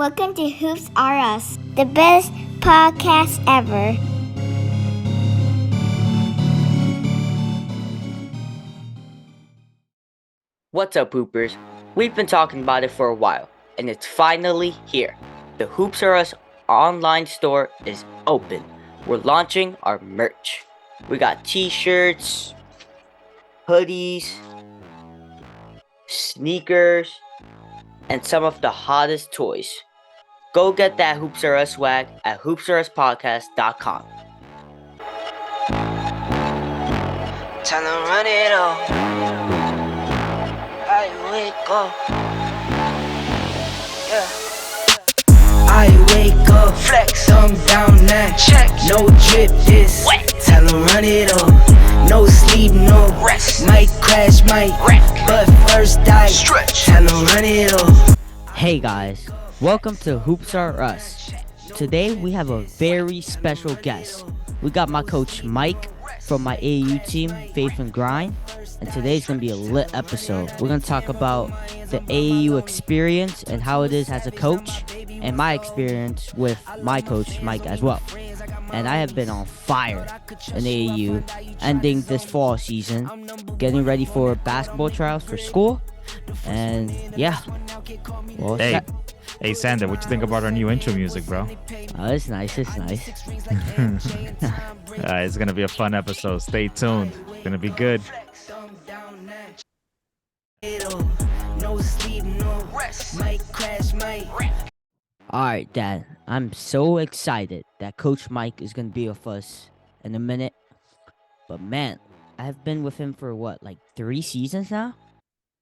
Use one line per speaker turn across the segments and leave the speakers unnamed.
Welcome to Hoops R Us, the best podcast ever.
What's up, Hoopers? We've been talking about it for a while, and it's finally here. The Hoops R Us online store is open. We're launching our merch. We got t-shirts, hoodies, sneakers, and some of the hottest toys. Go get that Hoops R Us swag at hoopsruspodcast.com.
Time to run it up. I wake up. Yeah. I wake up. Flex. Thumb down now. Check. No drip this. Wet. Time to run it up. No sleep, no rest. Might crash, might wreck. But first I stretch. Time to run it up.
Hey guys, welcome to Hoops R Us. Today we have a very special guest. We got my coach Mike from my AAU team, Faith and Grind, and today's going to be a lit episode. We're going to talk about the AAU experience and how it is as a coach, and my experience with my coach Mike as well. And I have been on fire in AAU, ending this fall season, getting ready for basketball trials for school, and yeah. Well,
Hey, Sander, what you think about our new intro music, bro?
Oh, it's nice.
It's going to be a fun episode. Stay tuned. It's going to be good.
All right, Dad. I'm so excited that Coach Mike is going to be with us in a minute. But man, I've been with him for what, like 3 seasons now?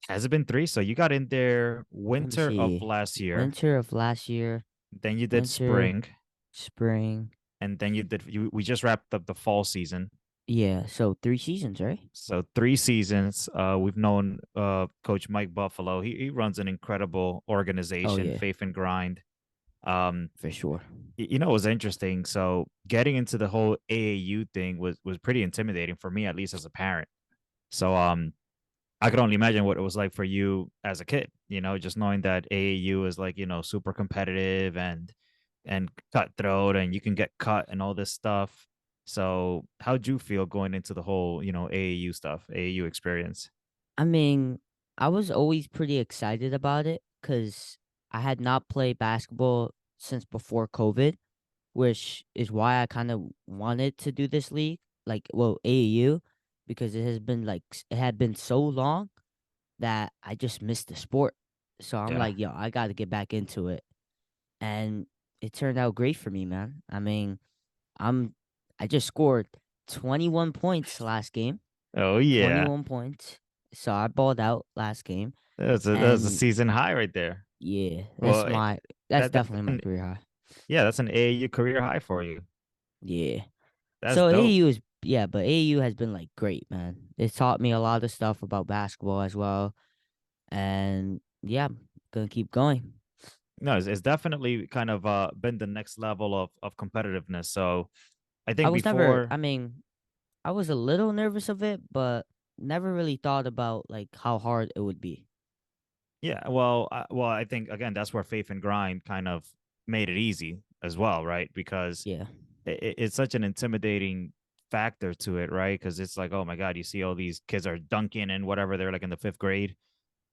Has it been 3? So you got in there winter of last year.
Winter of last year.
Then you did spring.
And
then we just wrapped up the fall season.
Yeah, so 3 seasons, right?
So 3 seasons. We've known Coach Mike Buffalo. He runs an incredible organization, Faith and Grind.
For sure.
You know, it was interesting. So getting into the whole AAU thing was pretty intimidating for me, at least as a parent. So I could only imagine what it was like for you as a kid, you know, just knowing that AAU is like, you know, super competitive and cutthroat and you can get cut and all this stuff. So how'd you feel going into the whole, you know, AAU stuff, AAU experience?
I mean, I was always pretty excited about it because I had not played basketball since before COVID, which is why I kind of wanted to do this league, AAU, because it had been so long that I just missed the sport. So I'm like, yo, I got to get back into it. And it turned out great for me, man. I mean, I just scored 21 points last game.
Oh yeah.
21 points. So I balled out last game.
That was a season high right there.
Yeah. That's definitely my career high.
Yeah, that's an AAU career high for you.
Yeah.
That's
so
dope.
but AAU has been like great, man. It taught me a lot of stuff about basketball as well. And yeah, I'm gonna keep going.
No, it's definitely kind of been the next level of competitiveness. So I think
I was a little nervous of it, but never really thought about like how hard it would be.
Yeah, well, I think again that's where Faith and Grind kind of made it easy as well, right? Because it's such an intimidating factor to it, right? Because it's like, oh my God, you see all these kids are dunking and whatever, they're like in the 5th grade,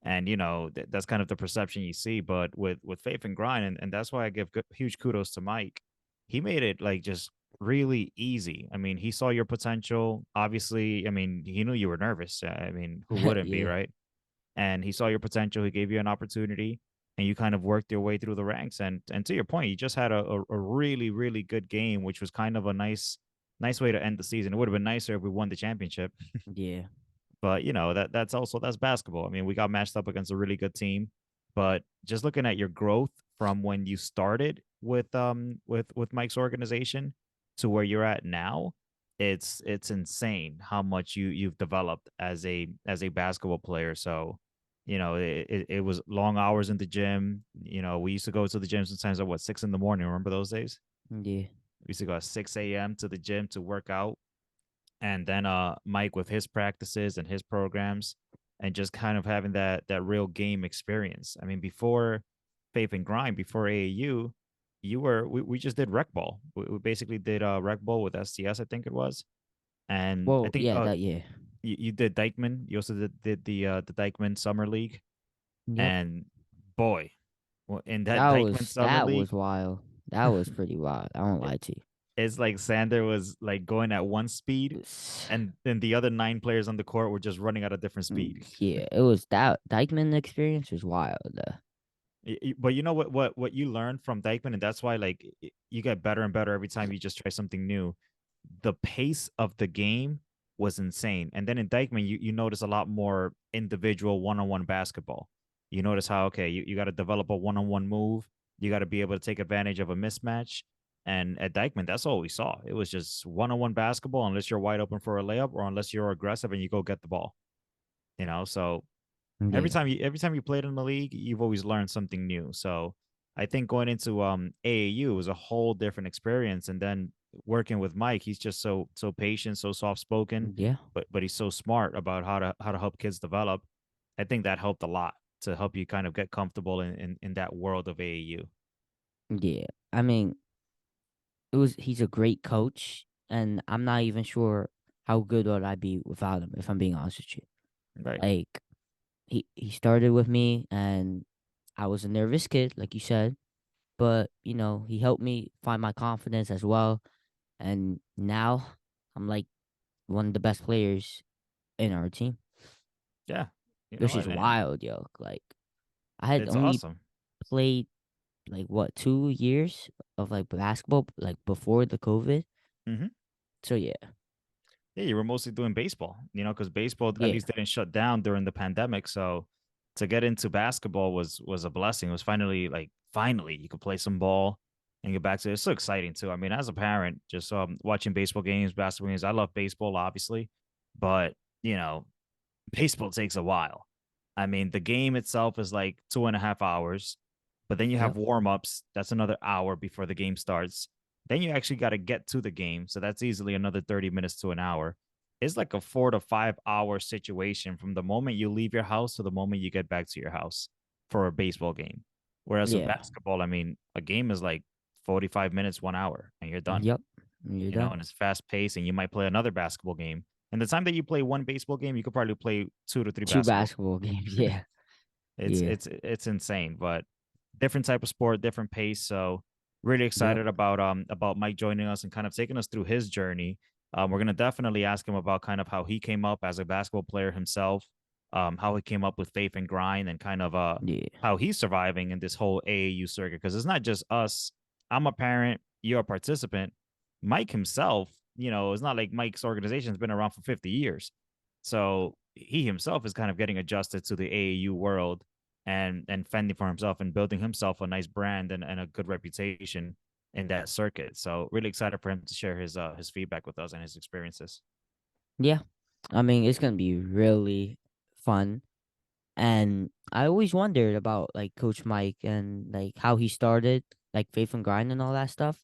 and you know that's kind of the perception you see. But with Faith and Grind, and that's why I give huge kudos to Mike. He made it like just really easy. I mean, he saw your potential. Obviously, I mean, he knew you were nervous. I mean, who wouldn't be, right? And he saw your potential. He gave you an opportunity, and you kind of worked your way through the ranks. And to your point, you just had a really really good game, which was kind of a nice way to end the season. It would have been nicer if we won the championship.
Yeah.
But you know that's basketball. I mean, we got matched up against a really good team, but just looking at your growth from when you started with Mike's organization to where you're at now, it's insane how much you've developed as a basketball player. So you know, it was long hours in the gym. You know, we used to go to the gym sometimes at 6 in the morning. Remember those days?
Yeah.
We used to go at 6 a.m. to the gym to work out. And then Mike with his practices and his programs and just kind of having that real game experience. I mean, before Faith and Grind before AAU, we just did rec ball. We basically did rec ball with STS, I think it was, and I
Well,
think
yeah, that yeah.
you did Dykeman. You also did the Dykeman Summer League,
Yep.
and boy, well, in that Dykeman Summer
That
League,
was wild. That was pretty wild. I won't lie to you.
it's like Sander was like going at one speed,
It's-
and then the other 9 players on the court were just running at a different speed.
Yeah, it was that Dykeman experience was wild.
But you know what you learn from Dykeman, and that's why like you get better and better every time you just try something new. The pace of the game was insane, and then in Dykeman, you notice a lot more individual one-on-one basketball. You notice how okay, you got to develop a one-on-one move. You got to be able to take advantage of a mismatch. And at Dykeman, that's all we saw. It was just one-on-one basketball, unless you're wide open for a layup or unless you're aggressive and you go get the ball. So
Yeah,
every time you played in the league, you've always learned something new. So I think going into AAU was a whole different experience. And then working with Mike, he's just so patient, so soft spoken,
yeah,
but he's so smart about how to help kids develop. I think that helped a lot to help you kind of get comfortable in that world of AAU.
yeah. I mean, he's a great coach, and I'm not even sure how good would I be without him, if I'm being honest with you.
Right.
Like he started with me, and I was a nervous kid, like you said, but he helped me find my confidence as well, and now I'm like one of the best players in our team,
Yeah.
which is
And
wild, yo. Like I had
it's
only
awesome.
played like what 2 years of like basketball, like before the COVID.
Hmm.
So yeah,
Yeah, you were mostly doing baseball, because baseball at
yeah,
least didn't shut down during the pandemic. So to get into basketball was a blessing. It was finally you could play some ball and get back to it. It's so exciting too. I mean, as a parent, just watching baseball games, basketball games. I love baseball, obviously, but you know, baseball takes a while. I mean, the game itself is like 2.5 hours, but then you have
yep,
warm ups. That's another hour before the game starts. Then you actually got to get to the game. So that's easily another 30 minutes to an hour. It's like a 4 to 5 hour situation from the moment you leave your house to the moment you get back to your house for a baseball game. Whereas with
yeah,
basketball, I mean, a game is like 45 minutes, 1 hour, and you're done.
yep. You're done.
And it's fast paced, and you might play another basketball game. And the time that you play one baseball game, you could probably play 2 to 3
Two
basketball.
basketball games. Yeah,
It's
yeah,
it's it's insane, but different type of sport, different pace. So really
yep,
excited about Mike joining us and kind of taking us through his journey. We're gonna definitely ask him about kind of how he came up as a basketball player himself, how he came up with faith and grind, and kind of
yeah,
how he's surviving in this whole AAU circuit. Because it's not just us. I'm a parent, you're a participant. Mike himself, it's not like Mike's organization has been around for 50 years. So he himself is kind of getting adjusted to the AAU world and fending for himself and building himself a nice brand and a good reputation in that circuit. So really excited for him to share his feedback with us and his experiences.
yeah. I mean, it's gonna be really fun, and I always wondered about like Coach Mike and like how he started, like Faith and Grind and all that stuff.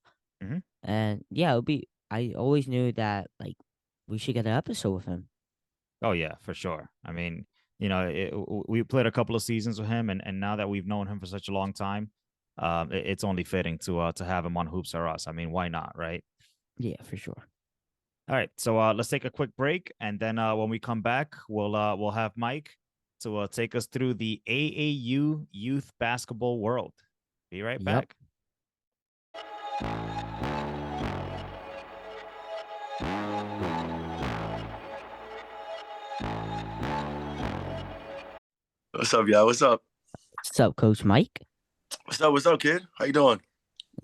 Mm-hmm.
And yeah, it'll be. I always knew that like we should get an episode with him.
Oh yeah, for sure. I mean, we played a couple of seasons with him, and now that we've known him for such a long time, it's only fitting to have him on Hoops or Us. I mean, why not, right?
Yeah, for sure.
All right, so let's take a quick break, and then when we come back, we'll have Mike to take us through the AAU youth basketball world. Be right
Yep.
back.
What's up, y'all? What's up?
What's up, Coach Mike?
What's up, kid? How you doing?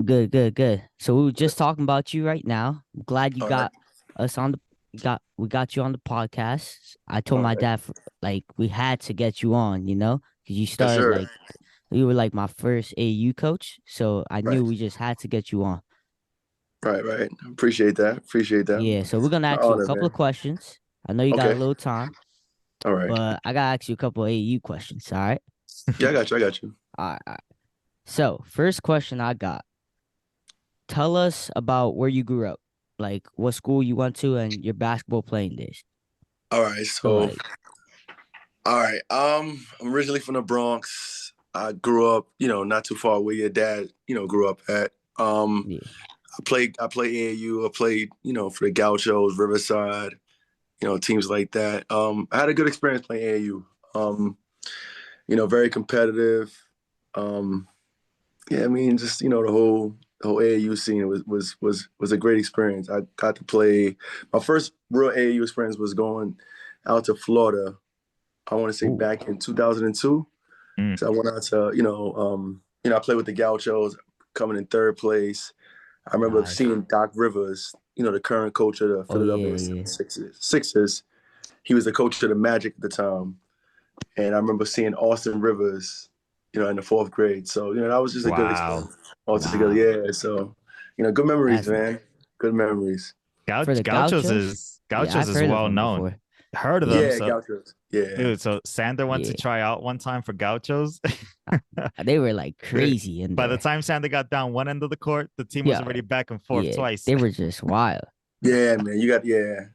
Good, good, good. So we were just talking about you right now. I'm glad you
All
got
right.
us on the we got you on the podcast. I told
All
my
right.
dad like we had to get you on, because you
Yes,
started
sir.
like you were like my first AU coach, so I
Right.
knew we just had to get you on.
Right. Appreciate that.
Yeah, so we're gonna
An
ask you a
honor,
couple
man.
of questions. I know you got a
Okay.
little time,
All right.
but I gotta ask you a couple of AU questions. All right.
Yeah, I got you. I got you.
All right. All right. So first question I got: tell us about where you grew up, like what school you went to, and your basketball playing days.
All right.
So
So,
like,
all right. I'm originally from the Bronx. I grew up, not too far where your dad, grew up at.
Yeah.
I played AAU. I played, for the Gauchos, Riverside, teams like that. I had a good experience playing AAU. Very competitive. Yeah, I mean, just the whole AAU scene was a great experience. I got to play. My first real AAU experience was going out to Florida. I want to say
Ooh.
back in 2002.
Mm.
So I went out to I played with the Gauchos, coming in third place. I remember
Nice.
seeing Doc Rivers, the current coach of the
Oh
Philadelphia
yeah.
Sixers. He was the coach of the Magic at the time, and I remember seeing Austin Rivers, in the fourth grade. So that was just a good
Wow.
experience altogether.
Wow.
Yeah. So good memories,
That's nice.
man. Good memories.
For the
Gauchos
Gauchos?
is
Yeah,
Gauchos
I've
is
heard of
well
them
known.
before.
Heard of them.
Yeah,
So
Gauchos. Yeah.
dude, so Sander went to
Yeah.
try out one time for Gauchos.
They were like crazy in
By the
there.
time Sander got down one end of the court, the team was
Yeah.
already back and forth
Yeah.
twice.
They were just wild.
Yeah, man.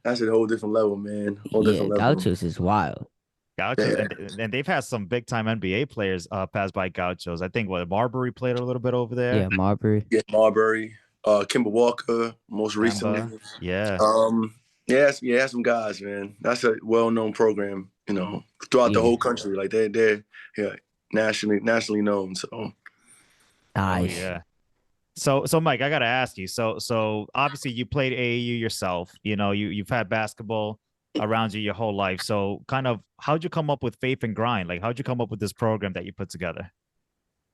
That's a whole different level, man. Whole
Yeah,
different level.
Gauchos is wild.
Gauchos,
Yeah.
and they've had some big time NBA players pass by Gauchos. I think Marbury played a little bit over there.
Yeah, Marbury.
Yeah, Marbury, Kimber Walker, most recently.
Kemba. Yeah.
Yeah, some guys, man. That's a well-known program, throughout the
Yeah.
whole country. Like they're yeah, nationally known. So
Oh
Nice.
yeah. So Mike, I gotta ask you. So obviously you played AAU yourself. You've had basketball around you your whole life. So kind of how'd you come up with Faith and Grind? Like how'd you come up with this program that you put together?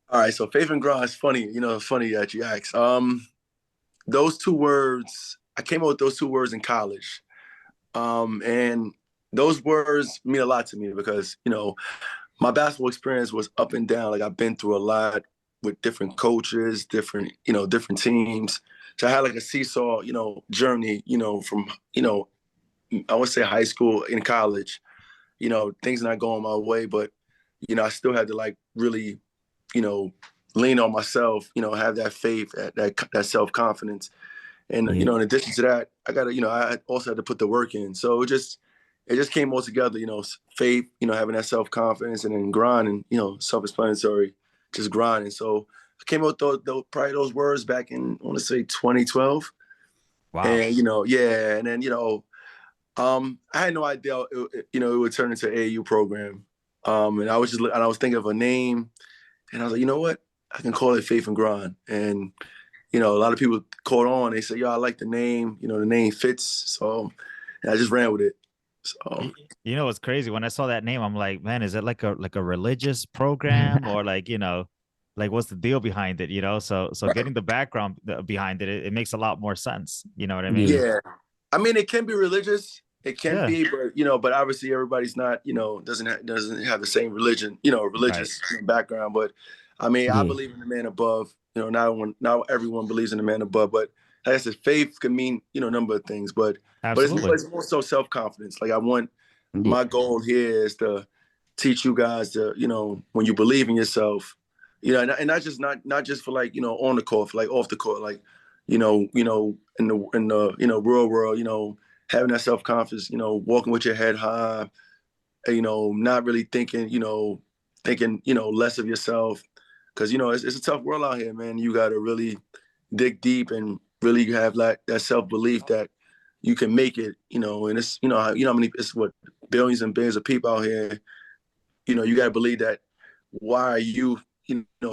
all right, so faith and grind is funny. It's funny that you ask. Those two words, I came up with those two words in college. And those words mean a lot to me because, my basketball experience was up and down. Like I've been through a lot with different coaches, different teams. So I had like a seesaw, journey, from, I would say high school in college, things not going my way, but, I still had to like really, lean on myself, have that faith, that self-confidence. And,
Yeah.
in addition to that, I also had to put the work in. So it just came all together, faith, having that self-confidence and then grinding, self-explanatory, just grinding. So I came up with probably those words back in, I want to say 2012.
Wow.
And, yeah. And then, I had no idea, it would turn into an AAU program. And I was thinking of a name and I was like, you know what? I can call it Faith and Grind. And, a lot of people caught on. They said, yo, I like the name, the name fits. So I just ran with it. So
What's crazy? When I saw that name, I'm like, man, is it like a religious program or like what's the deal behind it? So getting the background behind it, it makes a lot more sense. You know what I mean?
Yeah. I mean, it can be religious. It can
Yeah.
be, but obviously everybody's not, doesn't have the same religious background. But I mean, I
Yeah.
believe in the man above. Not everyone believes in the man above, but like I said, faith can mean, a number of things, but
Absolutely.
it's more so self-confidence. Like
Yeah.
my goal here is to teach you guys to, when you believe in yourself, and not just for like, on the court, for like off the court, like, in the real world, having that self-confidence, walking with your head high, not really thinking less of yourself. Cause it's a tough world out here, man. You got to really dig deep and really have like that self-belief that you can make it, and it's, how many, it's what, billions and billions of people out here, you got to believe that. Why are you,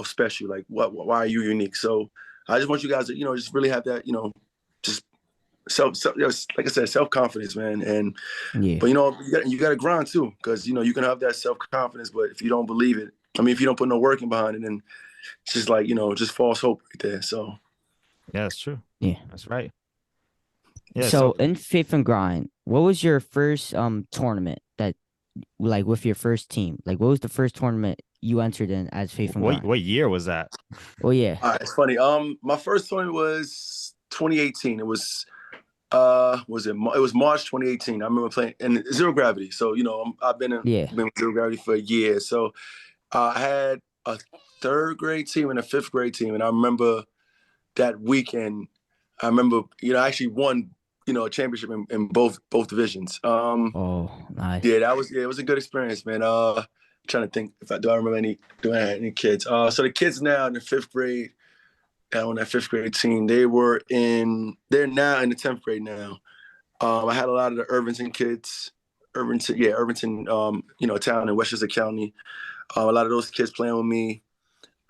special? Like why are you unique? So I just want you guys to, just really have that, just like I said, self-confidence, man. And,
Yeah.
but you got to grind too. Cause you can have that self-confidence, but if you don't believe it, I mean, if you don't put no work in behind it, then it's just like, just false hope right there. So.
Yeah, that's true.
Yeah.
That's right. Yeah.
So in Faith and Grind, what was your first tournament that like with your first team? Like what was the first tournament you entered in as Faith and Grind?
What year was that?
Oh yeah.
It's funny. My first tournament was 2018. It was it was March 2018. I remember playing in zero gravity. So, I've been with zero gravity for a year. So I had a third grade team and a fifth grade team. And I remember that weekend, I I actually won, a championship in both divisions.
Oh, nice.
Yeah, it was a good experience, man. trying to think if do I remember do I have any kids? So the kids now in the 5th grade, on that 5th grade team, they're now in the 10th grade now. I had a lot of the Irvington kids, Irvington, a town in Westchester County. A lot of those kids playing with me.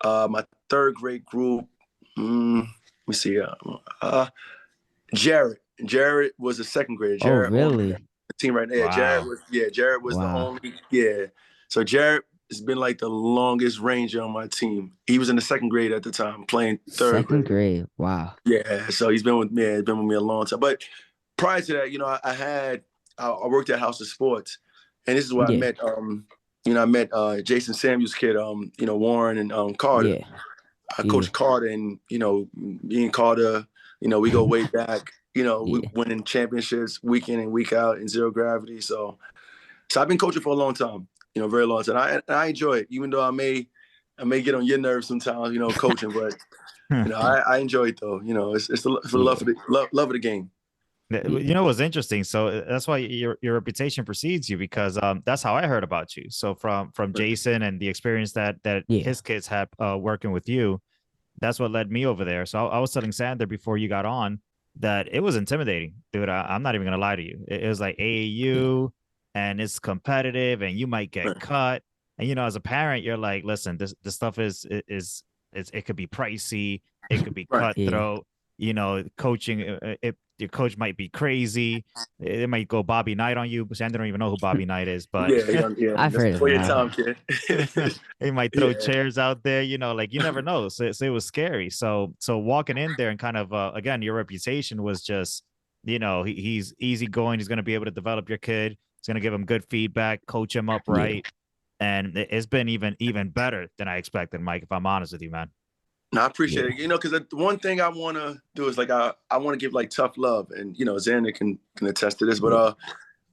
My 3rd grade group, let me see, Jared was a 2nd grader. Jared
really?
on the team right now.
Wow.
Jared was the only, So Jared has been like the longest ranger on my team. He was in the 2nd grade at the time, playing 3rd grade.
2nd grade, wow.
Yeah, so he's been with me. He's been with me a long time. But prior to that, I worked at House of Sports, and this is where I met, I met Jason Samuel's kid, Warren and Carter.
Yeah.
I coached Carter, and me and Carter, we go way back. We winning championships week in and week out in zero gravity. So I've been coaching for a long time, very long time. I enjoy it, even though I may get on your nerves sometimes, coaching, but I enjoy it though. It's for the love of the game.
You know what's interesting? So that's why your reputation precedes you, because that's how I heard about you. So from Jason and the experience that his kids had working with you, that's what led me over there. So I was telling Sander before you got on that it was intimidating, dude. I'm not even gonna lie to you. It was like AAU, and it's competitive, and you might get cut. And as a parent, you're like, listen, this stuff is it could be pricey, it could be cutthroat. Coaching, your coach might be crazy. It might go Bobby Knight on you. But I don't even know who Bobby Knight is, but
I've heard of
him. Kid.
He might throw chairs out there. You never know. So it was scary. So walking in there and kind of again, your reputation was just, he's easygoing. He's going to be able to develop your kid. He's going to give him good feedback, coach him up right, and it's been even better than I expected, Mike. If I'm honest with you, man.
No, I appreciate it. Because the one thing I want to do is like I want to give like tough love, and Xander can attest to this. But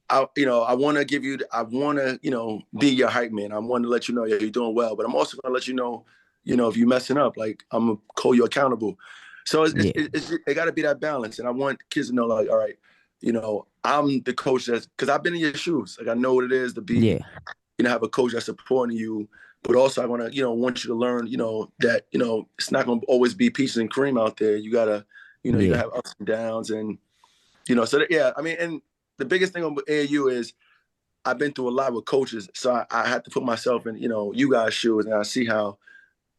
I want to give you. I want to be your hype man. I want to let you know you're doing well, but I'm also going to let you know if you're messing up, like I'm gonna hold you accountable. So it got to be that balance, and I want kids to know like, all right, I'm the coach because I've been in your shoes. Like I know what it is to be, have a coach that's supporting you. But also, I want to, want you to learn, that, it's not going to always be peaches and cream out there. You gotta, you gotta have ups and downs, and, and the biggest thing on AAU is I've been through a lot with coaches, so I had to put myself in, you guys' shoes, and I see how,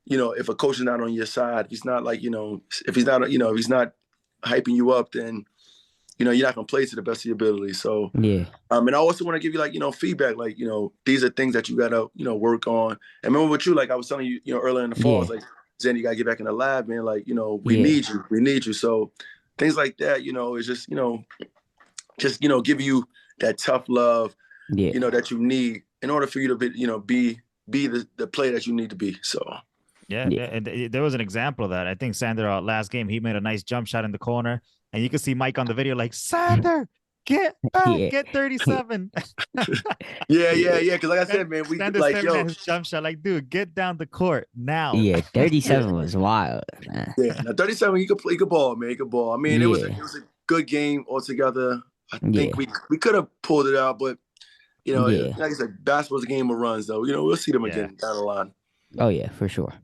if a coach is not on your side, if he's not like, if he's not hyping you up, then you're not gonna play to the best of your ability. So and I also want to give you like feedback, like these are things that you gotta work on. And remember with you, like I was telling you, earlier in the fall, it's like Zen, you gotta get back in the lab, man. Like we need you. So things like that, is just give you that tough love, that you need in order for you to be the player that you need to be. So.
Yeah, and there was an example of that. I think Sander last game, he made a nice jump shot in the corner, and you can see Mike on the video like, Sander, get back, get 37.
yeah. Because like I said, man, we
Sander
like
his jump shot, like, dude, get down the court now.
Yeah, 37 was wild. Man.
Yeah, now 37, he could ball, man. He could ball. I mean, it was a good game altogether. I think we could have pulled it out, but like I said, basketball's a game of runs, though. We'll see them again down the line.
Oh yeah, for sure.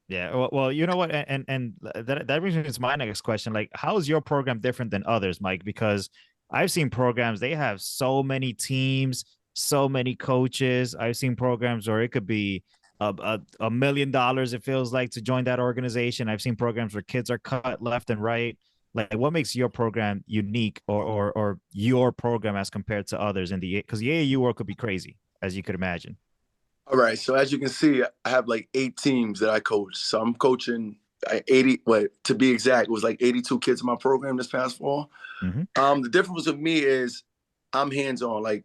Yeah, well, you know what, and that brings me to my next question. Like, how is your program different than others, Mike? Because I've seen programs, they have so many teams, so many coaches. I've seen programs where it could be $1 million, it feels like, to join that organization. I've seen programs where kids are cut left and right. Like, what makes your program unique, or your program as compared to others because the AAU world could be crazy, as you could imagine.
All right. So as you can see, I have like 8 teams that I coach. So I'm coaching 80, to be exact, it was like 82 kids in my program this past fall. Mm-hmm. The difference with me is I'm hands-on. Like,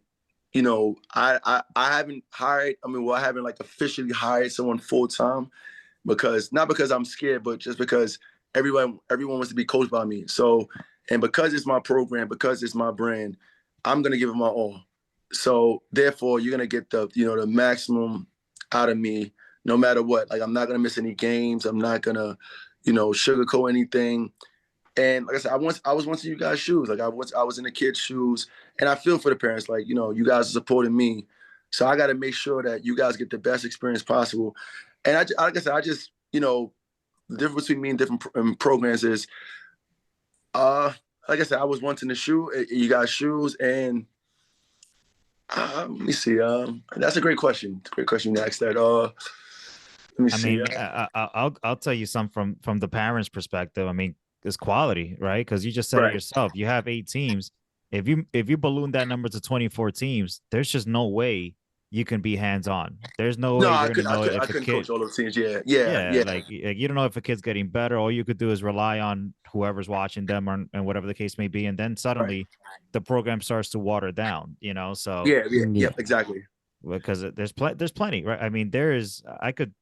I haven't hired, I haven't like officially hired someone full-time not because I'm scared, but just because everyone wants to be coached by me. So, and because it's my program, because it's my brand, I'm going to give it my all. So therefore, you're gonna get the maximum out of me, no matter what. Like I'm not gonna miss any games. I'm not gonna, sugarcoat anything. And like I said, I was once in you guys' shoes. Like I was in the kids' shoes, and I feel for the parents. Like you guys are supporting me. So I got to make sure that you guys get the best experience possible. And like I said, I just, the difference between me and different programs is, like I said, I was wanting the shoe. You got shoes, and let me see. That's a great question. It's a great question you asked that. Let me see.
Mean, I'll tell you some from the parents' perspective. I mean, it's quality, right? Because you just said it yourself. You have 8 teams. If you balloon that number to 24 teams, there's just no way you can be hands-on. There's no way you're gonna know if a kid
coach all those teams. Yeah.
Like you don't know if a kid's getting better. All you could do is rely on whoever's watching them and whatever the case may be. And then suddenly the program starts to water down, So
yeah, exactly.
Because there's plenty, right? I mean, I could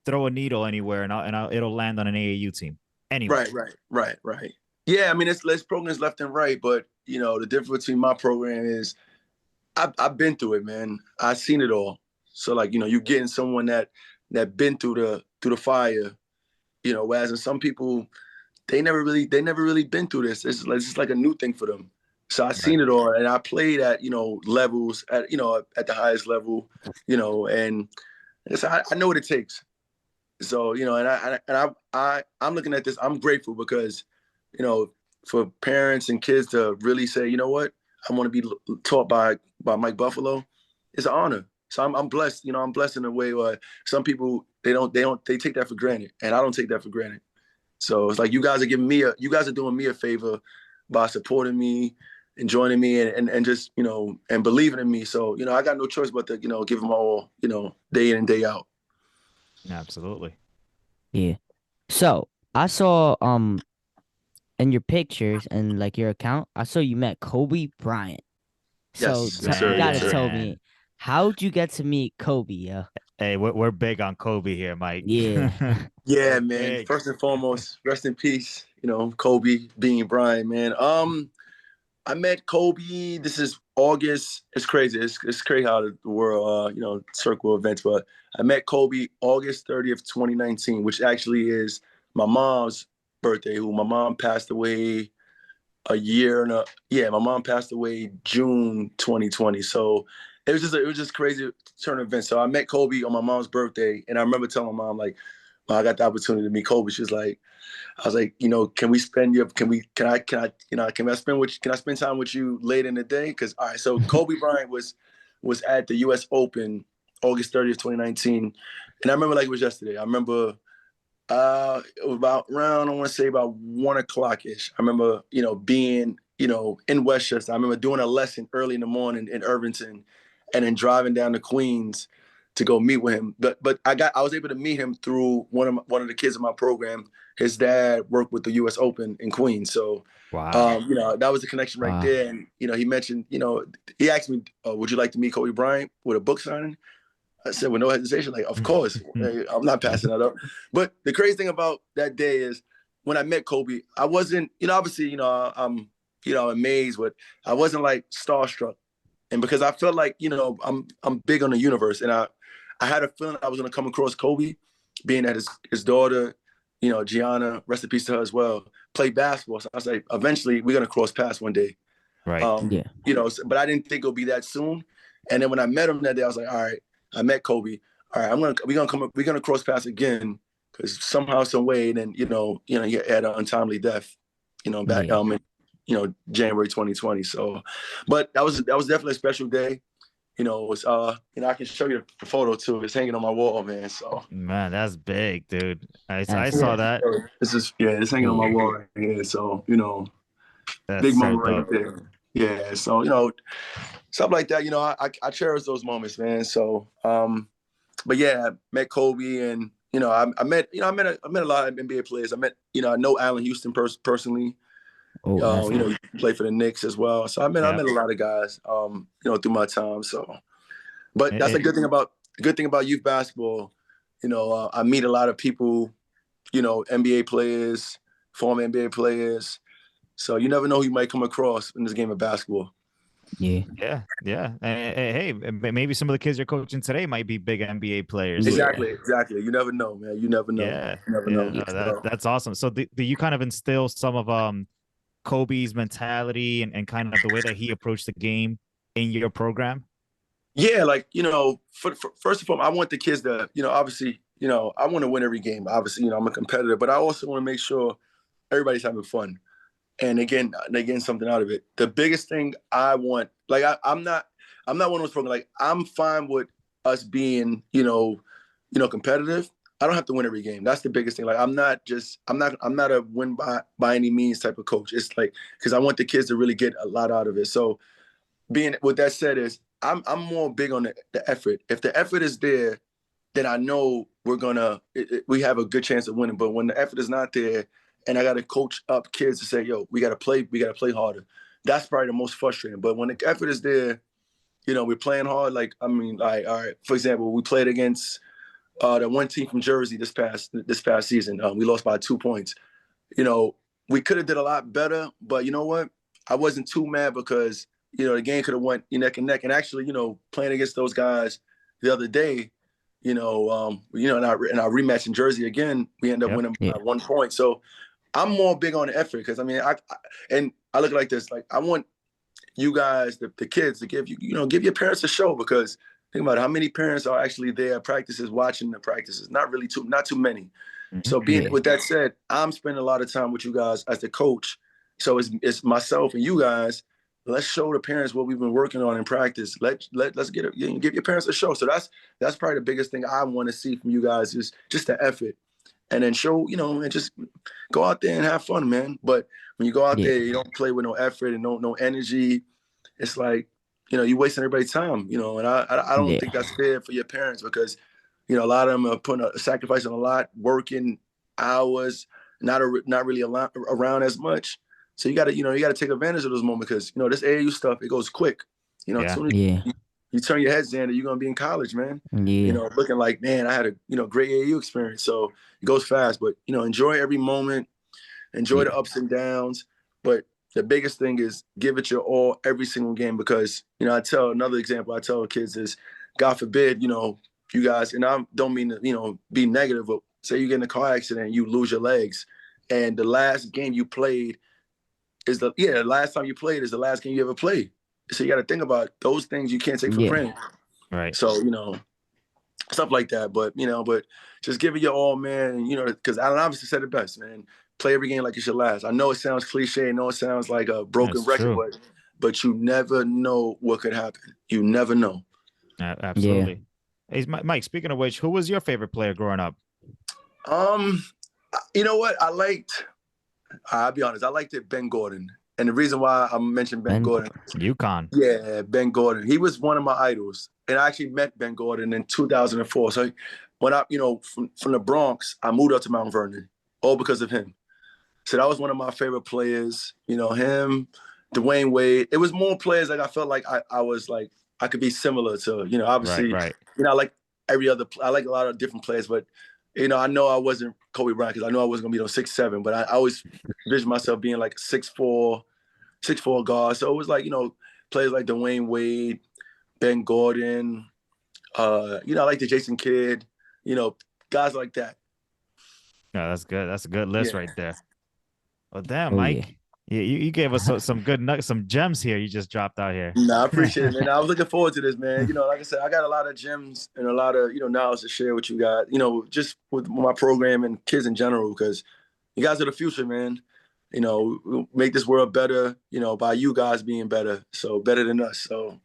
throw a needle anywhere and it'll land on an AAU team. Anyway.
Right. Yeah, I mean, it's programs left and right, but the difference between my program is I've been through it, man. I've seen it all. So like, you getting someone that been through the fire, whereas in some people they never really been through this. It's just like a new thing for them. So I've seen it all, and I played at levels at at the highest level, and I know what it takes. So I'm looking at this. I'm grateful because for parents and kids to really say, you know what, I want to be taught by Mike Buffalo. It's an honor. So I'm blessed. I'm blessed in a way where some people they take that for granted, and I don't take that for granted. So it's like you guys are doing me a favor by supporting me and joining me and just and believing in me. So I got no choice but to give them all day in and day out.
Absolutely.
Yeah. So I saw in your pictures and like your account, I saw you met Kobe Bryant. So you gotta tell me, how'd you get to meet Kobe? Yeah.
Hey, we're big on Kobe here, Mike.
Yeah.
Yeah, man. Big. First and foremost, rest in peace. Kobe Bean Bryant, man. I met Kobe. This is August. It's crazy. It's crazy how the world, circle events. But I met Kobe August 30th, 2019, which actually is my mom's birthday. My mom passed away my mom passed away June 2020. So it was just crazy turn of events. So I met Kobe on my mom's birthday, and I remember telling my mom like, I got the opportunity to meet Kobe. She was like, I was like, can I spend time with you later in the day? Because all right, so Kobe Bryant was at the US Open August 30th, 2019. And I remember like it was yesterday. I remember it was about around, I want to say about 1:00-ish. I remember, being, in Westchester. I remember doing a lesson early in the morning in Irvington and then driving down to Queens to go meet with him. But I was able to meet him through one of the kids in my program. His dad worked with the US Open in Queens. So,
wow.
That was the connection right there. And, he mentioned, he asked me, would you like to meet Kobe Bryant with a book signing? I said with no hesitation, like, of course, I'm not passing that up. But the crazy thing about that day is when I met Kobe, I wasn't, obviously, I'm, amazed, but I wasn't like starstruck. And because I felt like, I'm big on the universe, and I had a feeling I was going to come across Kobe, being that his daughter, Gianna, rest in peace to her as well, played basketball. So I was like, eventually we're going to cross paths one day.
Right.
But I didn't think it'll be that soon. And then when I met him that day, I was like, all right, I met Kobe. All right, we're gonna cross paths again, because somehow, some way, then he had an untimely death, back in January 2020. So, but that was definitely a special day. It was I can show you the photo too. It's hanging on my wall, man. So
man, that's big, dude. I saw that.
It's hanging on my wall right here. So
that's
big
so
moment right
dope.
there. Yeah. So stuff like that, I cherish those moments, man. So, but yeah, I met Kobe, and I met a lot of NBA players. I met, I know Allen Houston personally. He played for the Knicks as well. So I met a lot of guys, through my time. So, but that's a good thing about youth basketball. I meet a lot of people, NBA players, former NBA players. So you never know who you might come across in this game of basketball.
Yeah.
Hey, maybe some of the kids you're coaching today might be big NBA players.
Exactly. You never know, man. You never know.
Yeah,
you never know.
That's awesome. So do you kind of instill some of Kobe's mentality and kind of the way that he approached the game in your program?
Yeah, like, first of all, I want the kids to, obviously, I want to win every game. Obviously, I'm a competitor, but I also want to make sure everybody's having fun. And again, they getting something out of it. The biggest thing I want, like, I'm not one of those programs. Like, I'm fine with us being, competitive. I don't have to win every game. That's the biggest thing. Like, I'm not a win by any means type of coach. It's like, because I want the kids to really get a lot out of it. So, being with that said, is I'm more big on the effort. If the effort is there, then I know we have a good chance of winning. But when the effort is not there, and I got to coach up kids to say, yo, we got to play harder. That's probably the most frustrating. But when the effort is there, we're playing hard. Like, all right, for example, we played against the one team from Jersey this past season. We lost by 2 points. We could have did a lot better, but you know what? I wasn't too mad because, the game could have went neck and neck. And actually, playing against those guys the other day, in our rematch in Jersey again, we end up winning by 1 point. So I'm more big on the effort because, I look like this. Like, I want you guys, the kids, to give your parents a show, because think about it, how many parents are actually there at practices watching the practices? Not too many. Mm-hmm. So with that said, I'm spending a lot of time with you guys as the coach. So it's myself and you guys. Let's show the parents what we've been working on in practice. Let's give your parents a show. So that's probably the biggest thing I want to see from you guys, is just the effort, and then show, and just go out there and have fun, man. But when you go out there, you don't play with no effort and no energy. It's like, you're wasting everybody's time, and I don't think that's fair for your parents, because, a lot of them are sacrificing a lot, working hours, not really around as much. So you got to take advantage of those moments, because, this AAU stuff, it goes quick. As soon as you turn your heads in, you're going to be in college, man. Yeah. Looking like, man, I had a great AAU experience. So it goes fast, but, enjoy every moment, enjoy the ups and downs. But the biggest thing is give it your all every single game, because, another example I tell kids is, God forbid, you guys, and I don't mean to, be negative, but say you get in a car accident and you lose your legs, and the last game you played is the last time you played is the last game you ever played. So you got to think about those things you can't take for granted.
Right.
So, stuff like that. But, but just give it your all, man. Because Allen obviously said it best, man. Play every game like it's your last. I know it sounds cliche. I know it sounds like a broken record, but you never know what could happen. You never know.
Absolutely. Hey, Mike, speaking of which, who was your favorite player growing up?
You know what? I'll be honest, I liked it, Ben Gordon. And the reason why I mentioned Ben Gordon.
UConn.
Yeah, Ben Gordon. He was one of my idols. And I actually met Ben Gordon in 2004. So when I, from the Bronx, I moved up to Mount Vernon, all because of him. So that was one of my favorite players. Him, Dwayne Wade. It was more players like I felt like I was like, I could be similar to, obviously,
right.
I like I like a lot of different players, but I know I wasn't Kobe Bryant, because I know I wasn't gonna be 6'7", but I always envisioned myself being like 6'4" guard. So it was like, players like Dwayne Wade, Ben Gordon, I like the Jason Kidd, guys like that.
No, that's good. That's a good list right there. Well, damn, Mike. Yeah, you gave us some good nuggets, some gems here you just dropped out here.
I appreciate it, man. I was looking forward to this, man. Like I said, I got a lot of gems and a lot of, knowledge to share with you guys, just with my program and kids in general, because you guys are the future, man. We'll make this world better, by you guys being better. So better than us. So,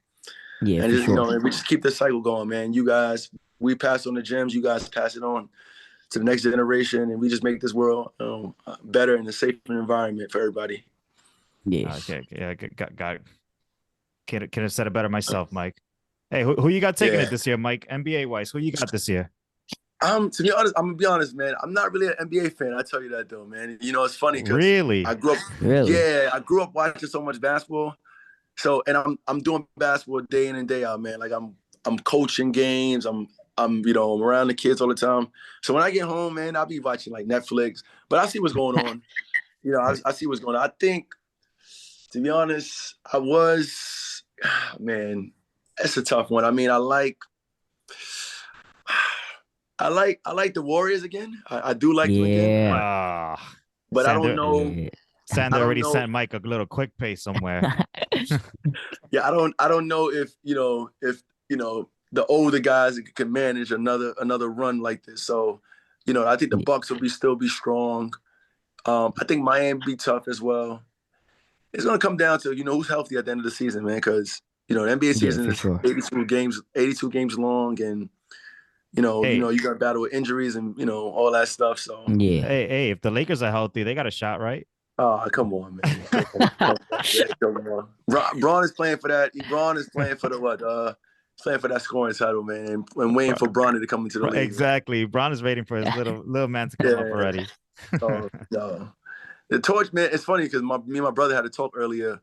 and just, and we just keep this cycle going, man. You guys, we pass on the gems, you guys pass it on to the next generation, and we just make this world better and a safer environment for everybody.
Yes.
Okay. Yeah. Got it. Can have said it better myself, Mike. Hey, who you got taking it this year, Mike? NBA wise, who you got this year?
To be honest, I'm gonna be honest, man. I'm not really an NBA fan. I tell you that though, man. It's funny because
really,
I grew up.
Really?
Yeah, I grew up watching so much basketball. So, and I'm doing basketball day in and day out, man. Like I'm coaching games. I'm around the kids all the time. So when I get home, man, I'll be watching like Netflix. But I see what's going on. I see what's going on. I think, to be honest, man, it's a tough one. I mean, I like the Warriors again. I do like them again. But I don't know.
Sander already sent Mike a little quick pace somewhere.
Yeah, I don't know if the older guys that can manage another run like this. So, I think the Bucks will still be strong. I think Miami be tough as well. It's gonna come down to who's healthy at the end of the season, man. Because the NBA season is
sure.
82 games long, and you got to battle with injuries and all that stuff. So
hey, if the Lakers are healthy, they got a shot, right?
Oh, come on, man. Come on. Braun is playing for that. Braun is playing for the what? Playing for that scoring title, man, and waiting for Bronny to come into the league.
Exactly. Braun is waiting for his little man to come up already.
Oh, no. The torch, man, it's funny because me and my brother had a talk earlier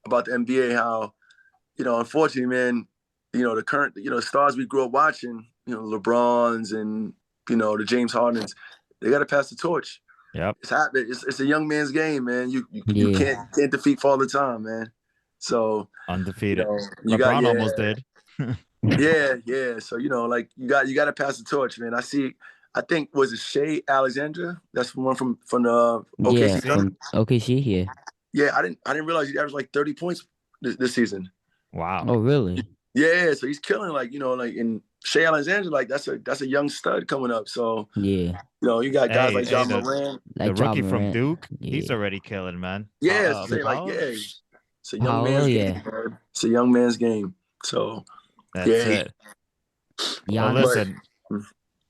about the NBA, how, unfortunately, man, the current, stars we grew up watching, LeBrons and, the James Hardens, they got to pass the torch.
Yep.
It's happening. It's a young man's game, man. You can't defeat Father Time, man. So
undefeated.
LeBron
almost did.
yeah. So you got to pass the torch, man. I think was it Shea Alexandra? That's one from the OKC.
Yeah, from OKC. Yeah.
Yeah, I didn't realize he averaged like 30 points this season.
Wow.
Oh, really?
Yeah. So he's killing in Shea Alexandra, that's a young stud coming up. So
yeah,
you got guys like John Moran,
the rookie from Duke. Yeah. He's already killing, man.
Yeah, it's a young man's game. Man. It's a young man's game. So
that's it. Well, listen,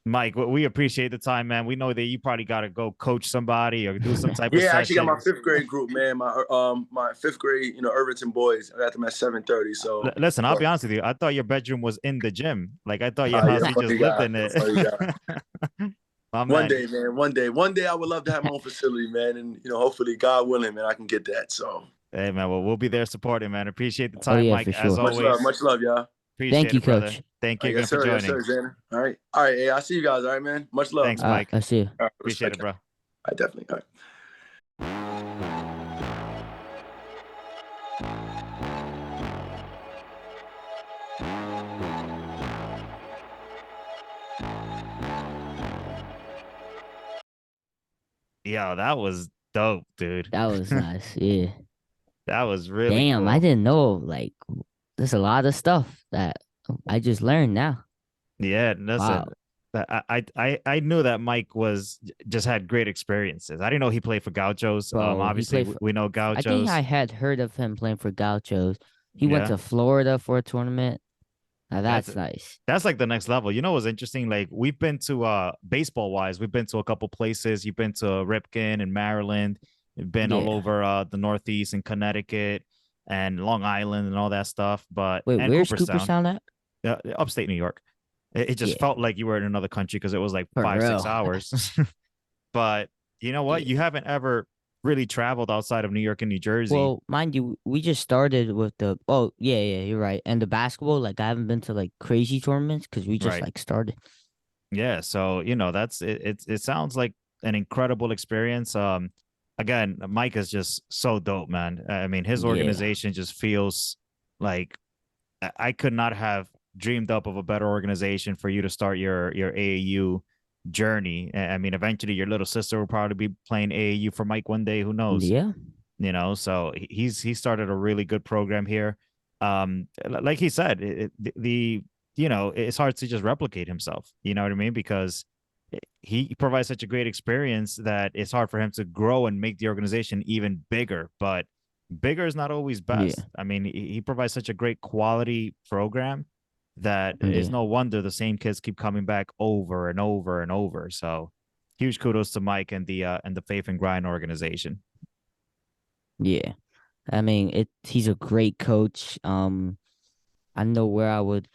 Mike, we appreciate the time, man. We know that you probably got to go coach somebody or do some type of
I actually got my 5th grade group, man. My 5th grade, Irvington boys. I got them at 7:30. So
listen, I'll be honest with you. I thought your bedroom was in the gym. Like I thought your house, you just lived in it.
One day, man. One day I would love to have my own facility, man. And hopefully, God willing, man, I can get that. So
hey, man. Well, we'll be there supporting, man. Appreciate the time, Mike.
Sure.
As always,
much love, y'all.
Thank you,
brother.
Coach.
Thank you again for joining.
Yes, sir, all right. Hey, I'll see you guys. All right, man. Much love.
Thanks, Mike.
I'll see you.
Right,
appreciate it, bro.
I definitely. All right.
Yo, that was dope, dude.
That was nice. Yeah.
That was really
damn.
cool.
I didn't know. Like, there's a lot of stuff that I just learned now.
Yeah, listen. Wow. I knew that Mike just had great experiences. I didn't know he played for Gauchos.
Bro,
obviously we know Gauchos.
I think I had heard of him playing for Gauchos. He went to Florida for a tournament. Now that's nice.
That's like the next level. You know what's interesting? Like we've been to baseball wise, we've been to a couple places. You've been to Ripken and Maryland. You've been all over the Northeast and Connecticut and Long Island and all that stuff. But
wait, where's Cooperstown at?
Upstate New York. It just felt like you were in another country because it was like 5-6 hours. But you know what? You haven't ever really traveled outside of New York and New Jersey.
Well, mind you, we just started with you're right. And the basketball, like I haven't been to like crazy tournaments because we just like started.
Yeah, so that's it. It sounds like an incredible experience. Again, Mike is just so dope, man. I mean, his organization just feels like I could not have dreamed up of a better organization for you to start your AAU journey. I mean, eventually your little sister will probably be playing AAU for Mike one day. Who knows?
Yeah.
So he started a really good program here. Like he said, it's hard to just replicate himself. You know what I mean? Because he provides such a great experience that it's hard for him to grow and make the organization even bigger. But bigger is not always best. Yeah. I mean, he provides such a great quality program that it's no wonder the same kids keep coming back over and over and over. So huge kudos to Mike and the Faith and Grind organization.
Yeah. I mean, he's a great coach. I know where I would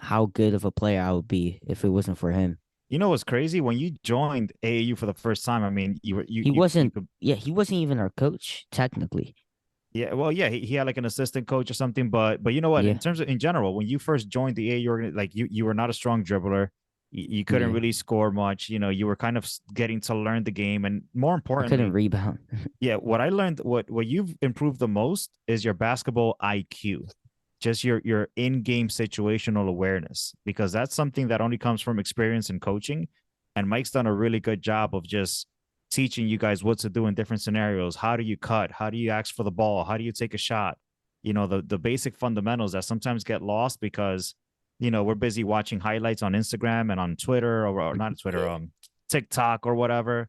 how good of a player I would be if it wasn't for him.
You know what's crazy? When you joined AAU for the first time, I mean, he wasn't
even our coach technically.
Yeah, well, yeah, he had like an assistant coach or something, but you know what? In terms of in general, when you first joined the AAU, like you were not a strong dribbler, you couldn't really score much. You were kind of getting to learn the game, and more importantly,
I couldn't rebound.
Yeah, what I learned, what you've improved the most is your basketball IQ, just your in-game situational awareness, because that's something that only comes from experience and coaching. And Mike's done a really good job of just teaching you guys what to do in different scenarios. How do you cut? How do you ask for the ball? How do you take a shot? The basic fundamentals that sometimes get lost because we're busy watching highlights on Instagram and on Twitter or not Twitter, TikTok or whatever.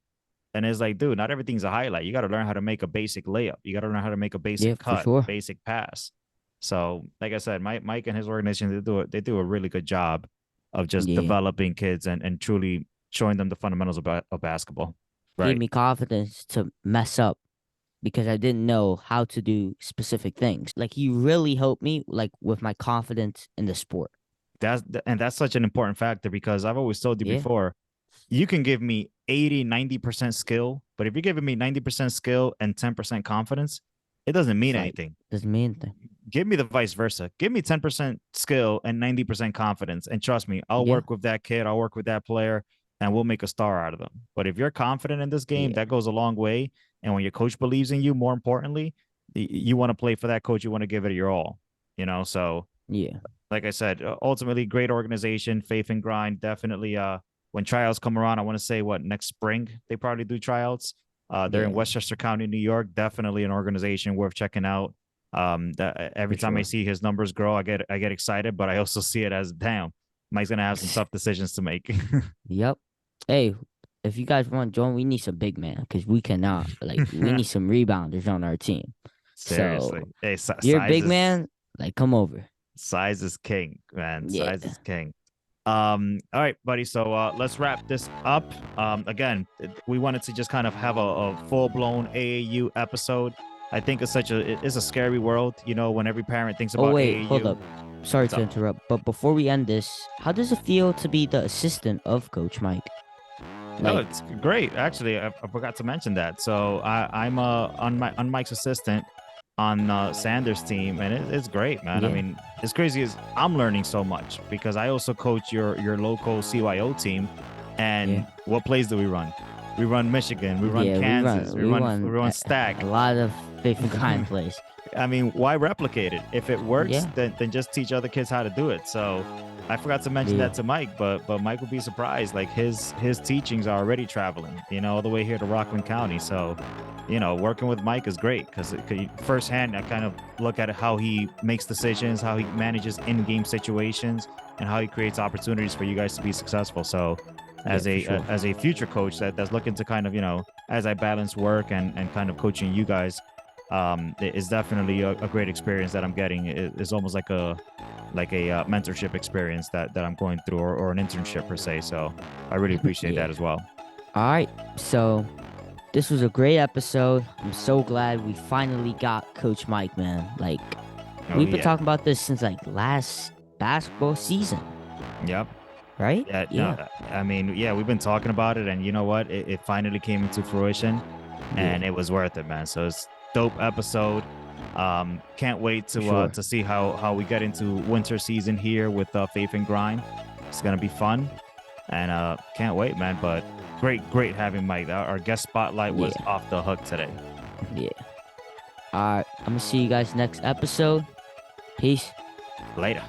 And it's like, dude, not everything's a highlight. You got to learn how to make a basic layup. You got to learn how to make a basic cut, basic pass. So, like I said, Mike and his organization, they do a really good job of just developing kids and truly showing them the fundamentals of basketball. Right.
Gave me confidence to mess up because I didn't know how to do specific things. Like, he really helped me, like, with my confidence in the sport.
That's such an important factor, because I've always told you before, you can give me 80, 90% skill, but if you're giving me 90% skill and 10% confidence, it doesn't mean anything.
Doesn't mean anything.
Give me the vice versa. Give me 10% skill and 90% confidence. And trust me, I'll work with that kid. I'll work with that player, and we'll make a star out of them. But if you're confident in this game, that goes a long way. And when your coach believes in you, more importantly, you want to play for that coach. You want to give it your all, So like I said, ultimately, great organization, faith and grind. Definitely. When tryouts come around, I want to say next spring they probably do tryouts. They're in Westchester County, New York. Definitely an organization worth checking out. Every time I see his numbers grow, I get excited, but I also see it as, damn, Mike's gonna have some tough decisions to make.
Yep. Hey, if you guys want to join, we need some big man, because we cannot. Like, we need some rebounders on our team.
Seriously.
So, you're a big man. Like, come over.
Size is king, man. Size is king. All right, buddy. So let's wrap this up. Again, we wanted to just kind of have a full-blown AAU episode. I think it's a scary world, when every parent thinks about AAU.
Hold up. Sorry to interrupt, but before we end this, how does it feel to be the assistant of Coach Mike?
It's great. Actually, I forgot to mention that. So I'm on Mike's assistant on Sanders' team, and it's great, man. I mean, it's crazy as I'm learning so much, because I also coach your local CYO team. And what plays do we run? We run Michigan, we run Kansas, we run Stack.
A lot of faith and grind plays.
I mean, why replicate it? If it works, then just teach other kids how to do it. So I forgot to mention that to Mike, but Mike would be surprised. Like, his teachings are already traveling, all the way here to Rockland County. So, working with Mike is great, because firsthand I kind of look at how he makes decisions, how he manages in-game situations, and how he creates opportunities for you guys to be successful. So as a future coach that's looking to kind of, as I balance work and kind of coaching you guys, it's definitely a great experience that I'm getting. It's almost like a mentorship experience that I'm going through, or an internship per se. So I really appreciate that as well.
All right. So this was a great episode. I'm so glad we finally got Coach Mike, man. Like, we've been talking about this since last basketball season.
Yep.
Right?
Yeah. No, I mean, we've been talking about it, and you know what? It finally came into fruition, and it was worth it, man. So it's dope episode. Can't wait to see how we get into winter season here with Faith and Grind. It's gonna be fun, and can't wait, man. But great having Mike. Our guest spotlight was off the hook today.
Yeah. All right, I'm gonna see you guys next episode. Peace.
Later.